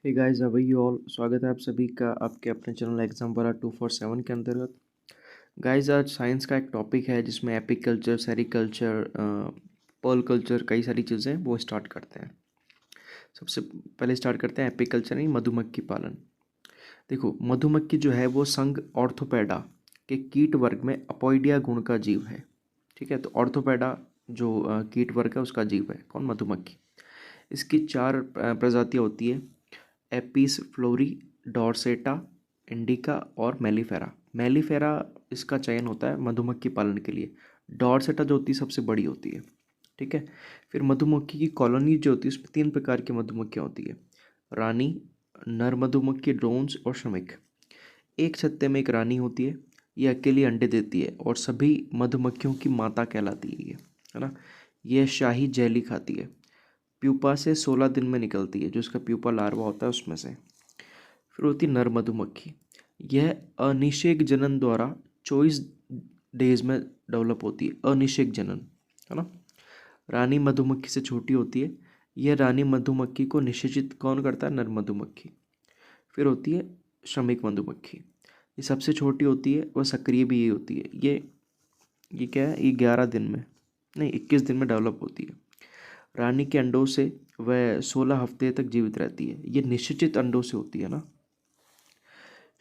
Hey guys how are you all. स्वागत है आप सभी का आपके अपने चैनल एग्जाम वाला 247 के अंतर्गत। गाइस आज साइंस का एक टॉपिक है जिसमें apiculture, sericulture, pearl culture, कई सारी चीज़ें वो स्टार्ट करते हैं। सबसे पहले स्टार्ट करते हैं एपिक कल्चर यानी मधुमक्खी पालन। देखो, मधुमक्खी जो है वो संघ ऑर्थोपेडा के कीट वर्ग में अपोइडिया गुण का जीव है। ठीक है, तो ऑर्थोपेडा जो कीट वर्ग है उसका जीव है कौन? मधुमक्खी। इसकी चार प्रजातियाँ होती है: एपिस फ्लोरी, डॉर्सेटा, इंडिका और मेलिफेरा। मेलिफेरा इसका चयन होता है मधुमक्खी पालन के लिए। डॉर्सेटा जो होती है सबसे बड़ी होती है। ठीक है, फिर मधुमक्खी की कॉलोनी जो होती है उसमें तीन प्रकार की मधुमक्खियाँ होती है: रानी, नर मधुमक्खी, ड्रोन्स और श्रमिक। एक छत्ते में एक रानी होती है, ये अकेली अंडे देती है और सभी मधुमक्खियों की माता कहलाती है ये, है ना। यह शाही जेली खाती है। प्यूपा से 16 दिन में निकलती है, जो इसका प्यूपा लार्वा होता है उसमें से। फिर होती है नर मधुमक्खी। यह अनिषेक जनन द्वारा 24 डेज में डेवलप होती है। अनिषेक जनन, है ना। रानी मधुमक्खी से छोटी होती है। यह रानी मधुमक्खी को निषेचित कौन करता है? नर मधुमक्खी। फिर होती है श्रमिक मधुमक्खी। ये सबसे छोटी होती है, वह सक्रिय भी ये होती है। ये क्या है? ये 11 दिन में, नहीं 21 दिन में डेवलप होती है। रानी के अंडों से वह 16 हफ्ते तक जीवित रहती है। ये निश्चित अंडों से होती है ना।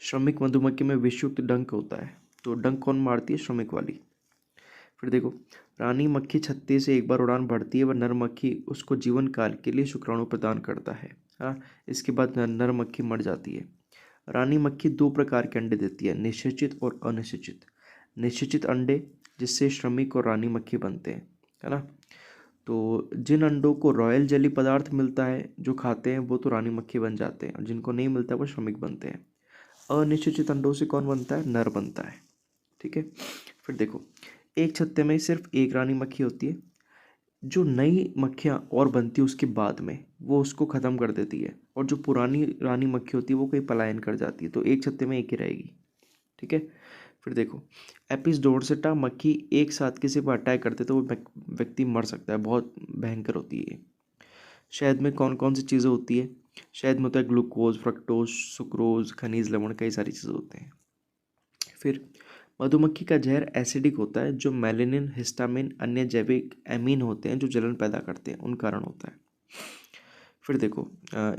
श्रमिक मधुमक्खी में विषयुक्त डंक होता है, तो डंक कौन मारती है? श्रमिक वाली। फिर देखो, रानी मक्खी छत्ते से एक बार उड़ान भरती है, वह नर मक्खी उसको जीवन काल के लिए शुक्राणु प्रदान करता है। हाँ, इसके बाद नर मक्खी मर जाती है। रानी मक्खी दो प्रकार के अंडे देती है: निषेचित और अनिषेचित। निषेचित अंडे जिससे श्रमिक और रानी मक्खी बनते हैं, है ना। तो जिन अंडों को रॉयल जेली पदार्थ मिलता है जो खाते हैं वो तो रानी मक्खी बन जाते हैं, और जिनको नहीं मिलता वो श्रमिक बनते हैं। अनिश्चित अंडों से कौन बनता है? नर बनता है। ठीक है, फिर देखो, एक छत्ते में सिर्फ एक रानी मक्खी होती है। जो नई मक्खियाँ और बनती है उसके बाद में वो उसको ख़त्म कर देती है, और जो पुरानी रानी मक्खी होती है वो कहीं पलायन कर जाती है, तो एक छत्ते में एक ही रहेगी। ठीक है, फिर देखो, एपिस डोरसेटा मक्खी एक साथ किसी पर अटैक करते तो वो व्यक्ति मर सकता है, बहुत भयंकर होती है। शहद में कौन कौन सी चीज़ें होती है? शहद में होता है ग्लूकोज, फ्रक्टोज, सुक्रोज, खनिज लवण, कई सारी चीज़ें होते हैं। फिर मधुमक्खी का जहर एसिडिक होता है, जो मेलेनिन, हिस्टामिन, अन्य जैविक एमीन होते हैं जो जलन पैदा करते हैं, उन कारण होता है। फिर देखो,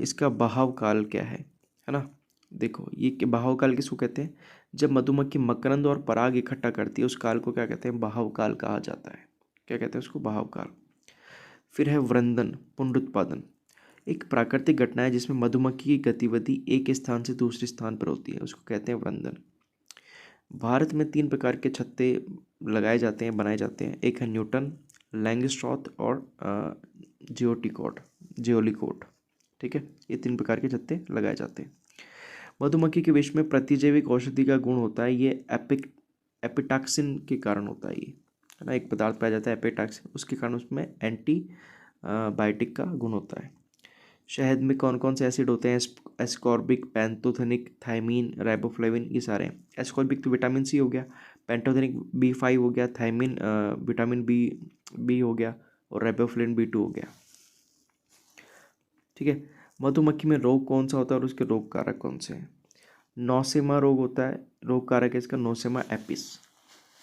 इसका बहाव काल क्या है ना। देखो, ये बहाव काल किसको कहते हैं? जब मधुमक्खी मकरंद और पराग इकट्ठा करती है उस काल को क्या कहते हैं? बहाव काल कहा जाता है। क्या कहते हैं उसको? बहाव काल। फिर है वृंदन, पुनरुत्पादन। एक प्राकृतिक घटना है जिसमें मधुमक्खी की गतिविधि एक स्थान से दूसरे स्थान पर होती है, उसको कहते हैं वृंदन। भारत में तीन प्रकार के छत्ते लगाए जाते हैं, बनाए जाते हैं। एक है न्यूटन, लैंगस्ट्रॉथ और जियोलिकोट। ठीक है, ये तीन प्रकार के छत्ते लगाए जाते हैं। मधुमक्खी के विष में प्रतिजैविक औषधि का गुण होता है, ये एपिटाक्सिन के कारण होता है। ये, है ना, एक पदार्थ पाया जाता है एपिटाक्सिन, उसके कारण उसमें एंटी बायोटिक का गुण होता है। शहद में कौन कौन से एसिड होते हैं? एस्कॉर्बिक, पैंथोथेनिक, थायमीन, राइबोफ्लेविन, ये सारे हैं। एस्कॉर्बिक तो विटामिन सी हो गया, पैंथोथेनिक B5 हो गया, थायमीन विटामिन बी हो गया, और राइबोफ्लेविन B2 हो गया। ठीक है, मधुमक्खी में रोग कौन सा होता है और उसके रोग कारक कौन से हैं? नौसेमा रोग होता है, रोग कारक है इसका नौसेमा एपिस।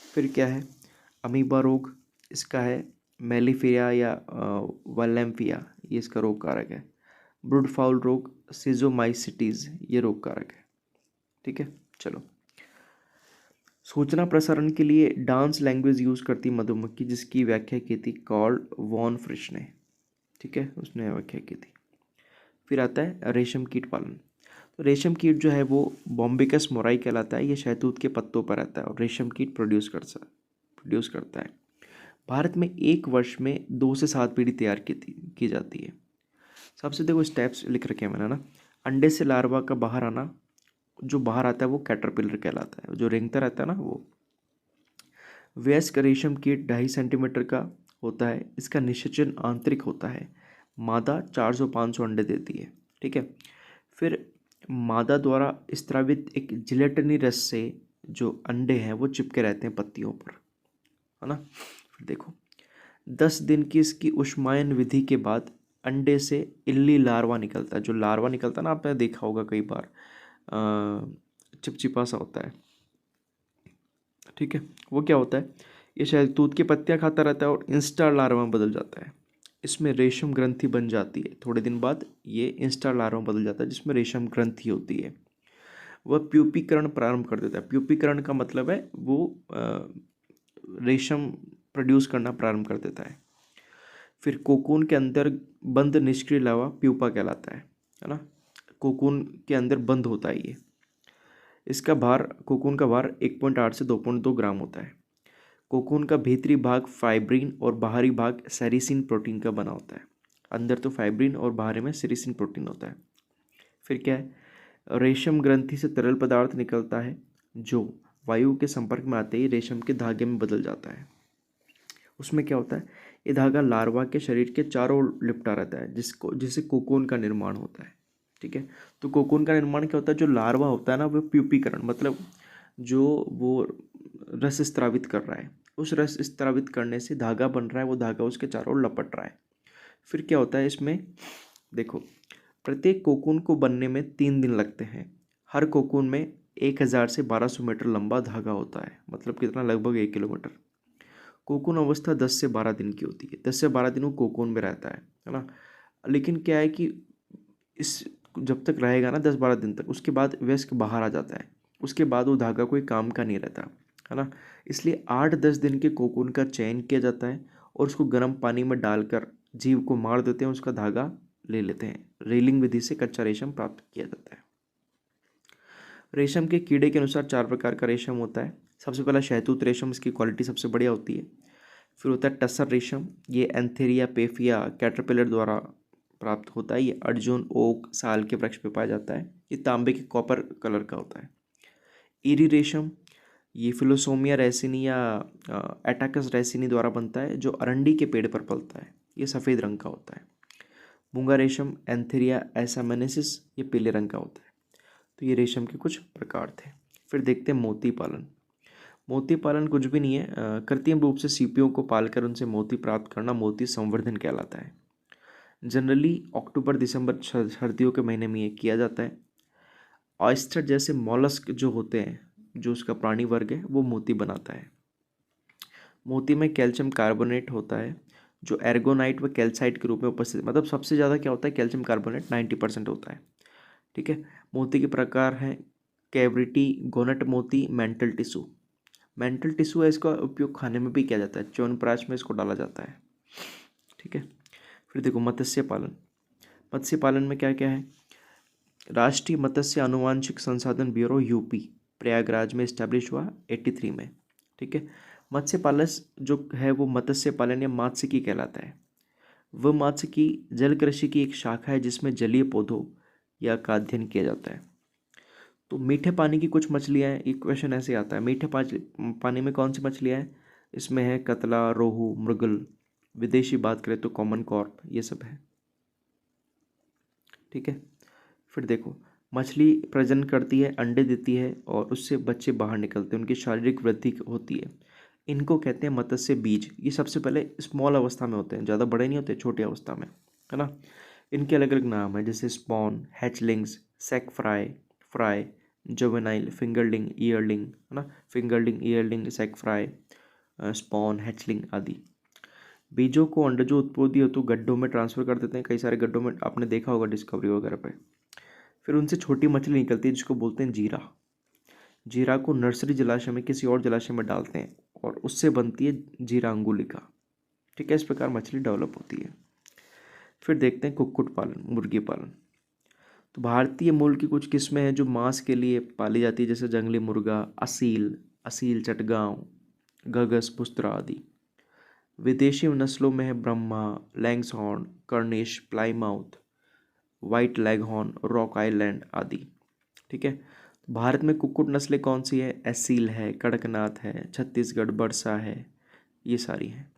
फिर क्या है? अमीबा रोग, इसका है मेलिफेरा या वालेम्फिया, ये इसका रोग कारक है। ब्रूड फाउल रोग, सिजोमाइसिटीज, ये रोग कारक है। ठीक है, चलो। सूचना प्रसारण के लिए डांस लैंग्वेज यूज करती मधुमक्खी, जिसकी व्याख्या की थी कार्ल वॉन फ्रिश ने। ठीक है, उसने व्याख्या की थी। फिर आता है रेशम कीट पालन। तो रेशम कीट जो है वो बॉम्बिकस मोराई कहलाता है। ये शहतूत के पत्तों पर रहता है और रेशम कीट प्रोड्यूस करता है। भारत में एक वर्ष में 2 से 7 पीढ़ी तैयार की जाती है। सबसे देखो स्टेप्स लिख रखे हैं मैंने ना। अंडे से लार्वा का बाहर आना, जो बाहर आता है वो कैटरपिलर कहलाता है, जो रेंगता रहता है ना वो। वयस्क रेशम कीट 2.5 सेंटीमीटर का होता है, इसका निषेचन आंतरिक होता है। मादा 400-500 अंडे देती है। ठीक है, फिर मादा द्वारा स्त्रावित एक जिलेटिनी रस से जो अंडे हैं वो चिपके रहते हैं पत्तियों पर, है ना। फिर देखो, 10 दिन की इसकी उष्मायन विधि के बाद अंडे से इल्ली लार्वा निकलता है। जो लार्वा निकलता है ना, आपने देखा होगा कई बार, चिपचिपा सा होता है, ठीक है। वो क्या होता है, ये शहतूत की पत्तियां खाता रहता है और इंस्टा लार्वा में बदल जाता है। इसमें रेशम ग्रंथि बन जाती है। थोड़े दिन बाद ये इंस्टा लार्वा में बदल जाता है जिसमें रेशम ग्रंथि होती है। वह प्यूपीकरण प्रारंभ कर देता है। प्यूपीकरण का मतलब है वो रेशम प्रोड्यूस करना प्रारंभ कर देता है। फिर कोकून के अंदर बंद निष्क्रिय लावा प्यूपा कहलाता है ना। कोकून के अंदर बंद होता है ये। इसका भार, कोकून का भार 1.8 से 2.2 ग्राम होता है। कोकून का भीतरी भाग फाइब्रिन और बाहरी भाग सेरिसिन प्रोटीन का बना होता है। अंदर तो फाइब्रिन और बाहर में सेरिसिन प्रोटीन होता है। फिर क्या है, रेशम ग्रंथि से तरल पदार्थ निकलता है जो वायु के संपर्क में आते ही रेशम के धागे में बदल जाता है। उसमें क्या होता है, ये धागा लार्वा के शरीर के चारों ओर लिपटा रहता है जिससे कोकून का निर्माण होता है, ठीक है। तो कोकून का निर्माण क्या होता है, जो लार्वा होता है ना, वो प्यूपीकरण मतलब जो वो रस स्त्रावित कर रहा है, उस रस स्त्रावित करने से धागा बन रहा है, वो धागा उसके चारों ओर लपट रहा है। फिर क्या होता है इसमें, देखो, प्रत्येक कोकून को बनने में 3 दिन लगते हैं। हर कोकून में 1000 से 1200 मीटर लंबा धागा होता है, मतलब कितना, लगभग 1 किलोमीटर। कोकून अवस्था 10 से 12 दिन की होती है। 10 से 12 दिन वो कोकून में रहता है ना। लेकिन क्या है कि इस जब तक रहेगा ना 10-12 दिन तक, उसके बाद वयस्क बाहर आ जाता है। उसके बाद वो धागा कोई काम का नहीं रहता, है ना। इसलिए 8-10 दिन के कोकून का चयन किया जाता है और उसको गर्म पानी में डालकर जीव को मार देते हैं, उसका धागा ले लेते हैं। रेलिंग विधि से कच्चा रेशम प्राप्त किया जाता है। रेशम के कीड़े के अनुसार 4 प्रकार का रेशम होता है। सबसे पहला शहतूत रेशम, इसकी क्वालिटी सबसे बढ़िया होती है। फिर होता है टसर रेशम, ये एंथेरिया पेफिया कैटरपिलर द्वारा प्राप्त होता है। ये अर्जुन ओक साल के वृक्ष पे पाया जाता है। ये तांबे के कॉपर कलर का होता है। ईरी रेशम, ये फिलोसोमिया रेसिनी या एटाकस रेसिनी द्वारा बनता है, जो अरंडी के पेड़ पर पलता है। ये सफ़ेद रंग का होता है। मूंगा रेशम एंथेरिया एसामेनेसिस, ये पीले रंग का होता है। तो ये रेशम के कुछ प्रकार थे। फिर देखते हैं मोती पालन। मोती पालन कुछ भी नहीं है, कृत्रिम रूप से सीपियों को पालकर उनसे मोती प्राप्त करना मोती संवर्धन कहलाता है। जनरली अक्टूबर दिसंबर सर्दियों के महीने में ये किया जाता है। ऑयस्टर जैसे मॉलस्क जो होते हैं, जो उसका प्राणी वर्ग है, वो मोती बनाता है। मोती में कैल्शियम कार्बोनेट होता है जो एर्गोनाइट व कैल्साइट के रूप में उपस्थित, मतलब सबसे ज़्यादा क्या होता है, कैल्शियम कार्बोनेट 90% होता है, ठीक है। मोती के प्रकार हैं कैविटी, गोनट मोती, मेंटल टिश्यू। मेंटल टिश्यू है, इसका उपयोग खाने में भी किया जाता है, च्यवनप्राश में इसको डाला जाता है, ठीक है। फिर देखो मत्स्य पालन। मत्स्य पालन में क्या क्या है, राष्ट्रीय मत्स्य आनुवांशिक संसाधन ब्यूरो यूपी प्रयागराज में इस्टेब्लिश हुआ 83 में, ठीक है। मत्स्य पालन जो है वो मत्स्य पालन या मात्स्यिकी कहलाता है। वह मात्स्यिकी जल कृषि की एक शाखा है जिसमें जलीय पौधों या का अध्ययन किया जाता है। तो मीठे पानी की कुछ मछलियाँ हैं, एक क्वेश्चन ऐसे आता है, मीठे पानी में कौन सी मछलियाँ हैं, इसमें है कतला, रोहू, मृगल। विदेशी बात करें तो कॉमन कॉर्प, ये सब है, ठीक है। फिर देखो, मछली प्रजनन करती है, अंडे देती है और उससे बच्चे बाहर निकलते हैं, उनकी शारीरिक वृद्धि होती है। इनको कहते हैं मत्स्य बीज। ये सबसे पहले स्मॉल अवस्था में होते हैं, ज़्यादा बड़े नहीं होते, छोटी अवस्था में, है ना। इनके अलग अलग नाम हैं, जैसे स्पॉन, हैचलिंग्स, सेक फ्राई, फ्राई, जोवेनाइल, फिंगरलिंग, ईयरलिंग, है ना। फिंगरलिंग, ईयरलिंग, सेक फ्राई, स्पॉन, हैचलिंग आदि। बीजों को अंडजों उत्पत्ति हेतु गड्ढों में ट्रांसफर कर देते हैं, कई सारे गड्ढों में, आपने देखा होगा डिस्कवरी वगैरह पे। फिर उनसे छोटी मछली निकलती है जिसको बोलते हैं जीरा। जीरा को नर्सरी जलाशय में किसी और जलाशय में डालते हैं और उससे बनती है जीरा अंगुलिका, ठीक है। इस प्रकार मछली डेवलप होती है। फिर देखते हैं कुक्कुट पालन, मुर्गी पालन। तो भारतीय मूल की कुछ किस्में हैं जो मांस के लिए पाली जाती है, जैसे जंगली मुर्गा, असील, असील चटगांव, गगस, पुस्त्रा आदि। विदेशी नस्लों में है Brahma, Langshan, Cornish, Plymouth, white Leghorn, Rhode Island आदि, ठीक है। भारत में कुक्कुट नस्लें कौन सी है, एसील है, कड़कनाथ है, छत्तीसगढ़ बरसा है, ये सारी हैं।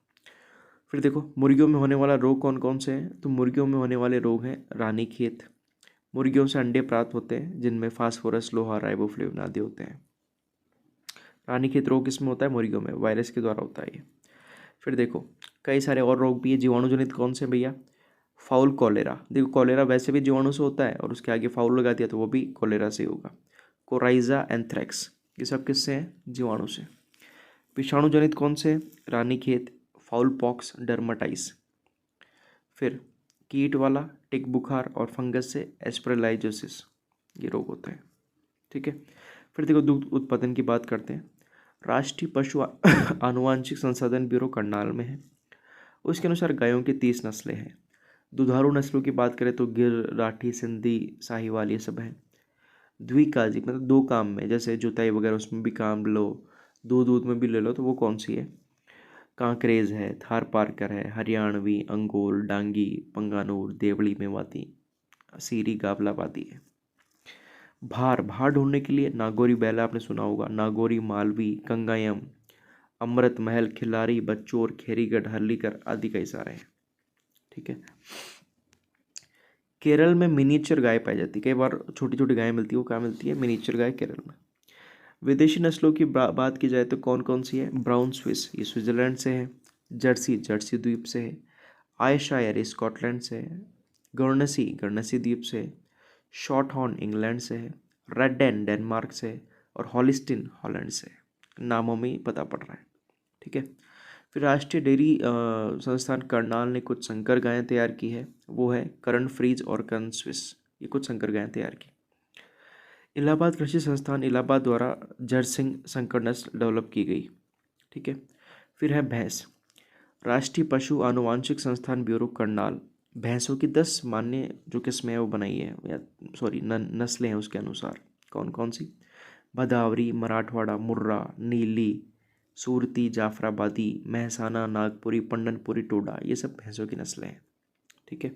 फिर देखो मुर्गियों में होने वाला रोग कौन कौन से हैं, तो मुर्गियों में होने वाले रोग हैं रानीखेत। मुर्गियों से अंडे प्राप्त होते हैं जिनमें फास्फोरस, लोहा, राइबोफ्लेविन आदि होते हैं। रानीखेत रोग किसमें होता है, मुर्गियों में, वायरस के द्वारा होता है ये। फिर देखो कई सारे और रोग भी है जीवाणु जनित, कौन से भैया, फाउल कॉलेरा, देखो कॉलेरा वैसे भी जीवाणु से होता है और उसके आगे फाउल लगा दिया तो वो भी कॉलेरा से होगा। कोराइजा एंथ्रेक्स, ये सब किससे हैं? जीवाणु से। विषाणु जनित कौन से? Ranikhet, fowl pox, dermatitis. फिर कीट वाला टिक बुखार और फंगस से एस्परलाइजोसिस, ये रोग होता है। ठीक है। फिर देखो दुग्ध उत्पादन की बात करते हैं। राष्ट्रीय पशु आनुवांशिक संसाधन ब्यूरो करनाल में है। उसके अनुसार गायों की 30 नस्लें हैं। दुधारू नस्लों की बात करें तो गिर, राठी, सिंधी, साहिवाल, ये सब है। द्विकाजी मतलब दो काम में, जैसे जुताई वगैरह उसमें भी काम लो, दूध में भी ले लो, तो वो कौन सी है? कांकरेज है, थार पारकर है, हरियाणवी, अंगोल, डांगी, पंगानूर, देवड़ी, मेवाती, सीरी, गावलाबादी है। भार भार ढूंढने के लिए नागौरी बैला आपने सुना होगा, नागौरी, मालवी, कंगायम, अमृत महल, खिलारी, बच्चोर, खेरीगढ़, हल्लीकर आदि कई सारे हैं। ठीक है। केरल में मिनीचर गाय पाई जाती है, कई बार छोटी छोटी गाय मिलती है, वो कहाँ मिलती है? मिनीचर गाय केरल में। विदेशी नस्लों की बात की जाए तो कौन कौन सी है? ब्राउन स्विस, ये स्विट्जरलैंड से है। जर्सी, जर्सी द्वीप से है। आयशायर, ये स्कॉटलैंड से है। गुर्नसी, गुर्नसी द्वीप से है। शॉर्ट हॉर्न, इंग्लैंड से है। रेडेन, डेनमार्क से है। और हॉलिस्टीन, हॉलैंड से है। नामों में ही पता पड़ रहा है। ठीक है। फिर राष्ट्रीय डेयरी संस्थान करनाल ने कुछ संकर गायें तैयार की है, वो है करण फ्रीज और करण स्विस, ये कुछ संकर गायें तैयार की। इलाहाबाद कृषि संस्थान इलाहाबाद द्वारा जरसिंग संकर नस्ल डेवलप की गई। ठीक है। फिर है भैंस। राष्ट्रीय पशु आनुवांशिक संस्थान ब्यूरो करनाल भैंसों की 10 मान्य जो किस्में हैं वो बनाई है, या सॉरी नस्लें हैं उसके अनुसार। कौन कौन सी? भदावरी, मराठवाड़ा, मुर्रा, नीली, सूरती, जाफराबादी, महसाना, नागपुरी, पंडनपुरी, टोडा, ये सब भैंसों की नस्लें हैं। ठीक है।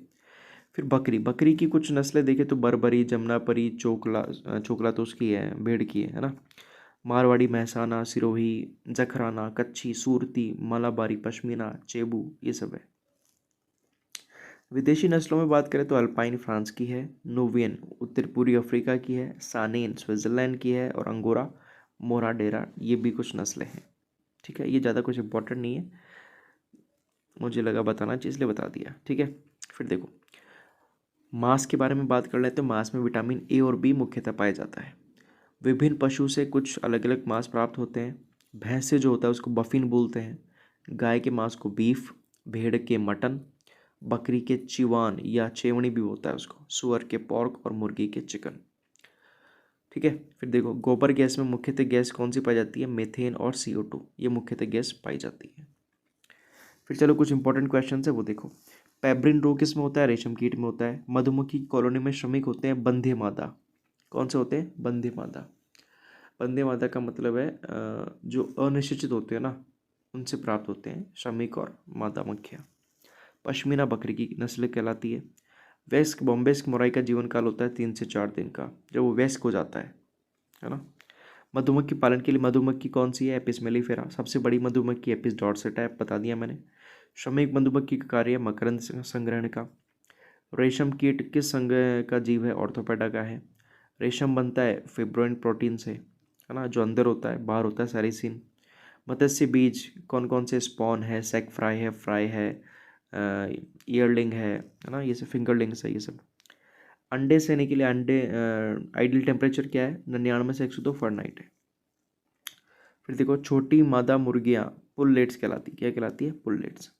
फिर बकरी, बकरी की कुछ नस्लें देखें तो बरबरी, जमनापरी, चोकला, चोकला तो उसकी है, भेड़ की है ना। मारवाड़ी, महसाना, सिरोही, जखराना, कच्छी, सूरती, मलाबारी, पश्मीना, चेबू, ये सब है। विदेशी नस्लों में बात करें तो अल्पाइन फ्रांस की है, नोवियन उत्तर पूर्वी अफ्रीका की है, सानेन स्विट्जरलैंड की है और अंगोरा मोराडेरा, ये भी कुछ नस्लें हैं। ठीक है। ये ज़्यादा कुछ इंपॉर्टेंट नहीं है, मुझे लगा बताना चाहिए इसलिए बता दिया। ठीक है। फिर देखो मांस के बारे में बात कर लेते हैं। मांस में विटामिन ए और बी मुख्यतः पाया जाता है। विभिन्न पशु से कुछ अलग अलग मांस प्राप्त होते हैं। भैंस से जो होता है उसको बफिन बोलते हैं। गाय के मांस को बीफ, भेड़ के मटन, बकरी के चिवान या चेवणी भी होता है उसको, सुअर के पॉर्क और मुर्गी के चिकन। ठीक है। फिर देखो गोबर गैस में मुख्यतः गैस कौन सी पाई जाती है? मीथेन और CO2, ये मुख्यतः गैस पाई जाती है। फिर चलो कुछ इंपॉर्टेंट क्वेश्चन है वो देखो। पेब्रिन रोग किस में होता है? रेशम कीट में होता है। मधुमक्खी कॉलोनी में श्रमिक होते हैं बंधे मादा, कौन से होते हैं? बंधे मादा। बंधे मादा का मतलब है जो अनिश्चित होते हैं ना, उनसे प्राप्त होते हैं श्रमिक और मादा मक्खियाँ। पश्मीना बकरी की नस्ल कहलाती है। वेस्क बॉम्बेस्क मोराई का जीवन काल होता है 3 से 4 दिन का, जब वो वेस्क हो जाता है ना। मधुमक्खी पालन के लिए मधुमक्खी कौन सी है? Apis mellifera. सबसे बड़ी मधुमक्खी एपिस डॉर्सेटा है, बता दिया मैंने। श्रमिक मधुमक्खी का कार्य मकरंद संग्रहण का। रेशम कीट किस संघ का जीव है? ऑर्थोपेडा का है। रेशम बनता है फिब्रोइन प्रोटीन से, है ना, जो अंदर होता है, बाहर होता है सेरिसिन। मत्स्य बीज कौन कौन से? स्पॉन है, सेक फ्राई है, ईयरलिंग है ना, ये सब फिंगरलिंग्स है ये सब। अंडे सेने के लिए अंडे आइडियल टेम्परेचर क्या है? 99 से 102 फ़ारेनहाइट है। फिर देखो छोटी मादा मुर्गियाँ पुल्लेट्स कहलाती, क्या कहलाती है? पुल्लेट्स।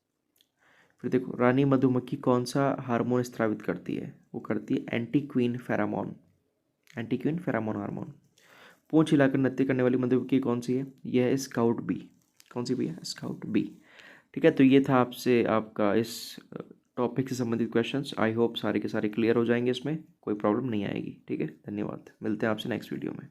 फिर देखो रानी मधुमक्खी कौन सा हार्मोन स्रावित करती है? वो करती है anti queen pheromone, anti queen pheromone hormone. पूंछ हिलाकर नृत्य करने वाली मधुमक्खी कौन सी है? यह है स्काउट बी। कौन सी बी है? Scout bee. ठीक है। तो ये था आपसे आपका इस टॉपिक से संबंधित क्वेश्चंस। आई होप सारे के सारे क्लियर हो जाएंगे, इसमें कोई प्रॉब्लम नहीं आएगी। ठीक है। धन्यवाद, मिलते हैं आपसे नेक्स्ट वीडियो में।